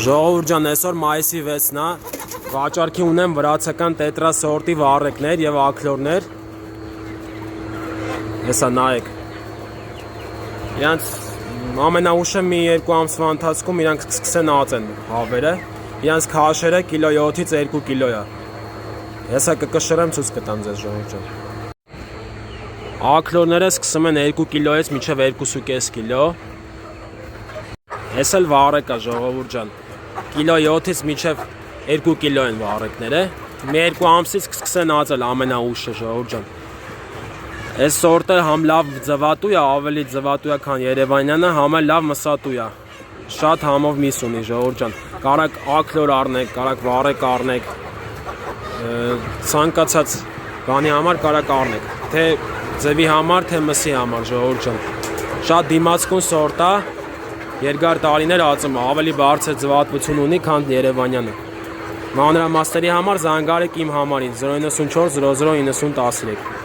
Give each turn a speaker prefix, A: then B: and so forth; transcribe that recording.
A: Ժողովուրդ ջան, այսօր մայիսի 6-ն է, վաճառքի ունեմ վրացական տետրա սորտի վառեկներ եւ աքլորներ։ Հեսա նայեք։ Իրանց ամենաուշը մի 2 ամսվա ընթացքում իրանք սկսեն ածեն հավերը։ Իրանց քաշերը կիլո 7-ից 2 կիլո է։ Հեսա կկշռեմ ցույց կտամ ձեզ ժողովուրդ ջան։ Աքլորները սկսում են 2 կիլոից մինչև 2.5 կիլո։ Ես էլ վառեկ է ժողովուրդ ջան։ Կիլո 7-ից մինչև 2 կիլո են վառեկները։ Մի 2 ամսից կսկսեն ածել ամենաուշը ժողովուրդ ջան։ Այս սորտը համ լավ ձվատու է, ավելի ձվատու է, քան երևանյանը, համ էլ լավ մսատու է։ Շատ համով միս ունի ժողովուրդ ջան։ Կարակ աքլոր առնեք, կարակ վառեք առնեք։ Ցանկացած բանի համար կարակ առնեք։ Թե ձևի համար, թե մսի համար ժողովուրդ ջան։ Շատ դիմացկուն սորտ է։ Երկար տարիներ ածում է, ավելի բարձր ձվատվություն ունի, քան երևանյանը։ Մանրամասների համար զանգարեք իմ համարին 094 00 90 13։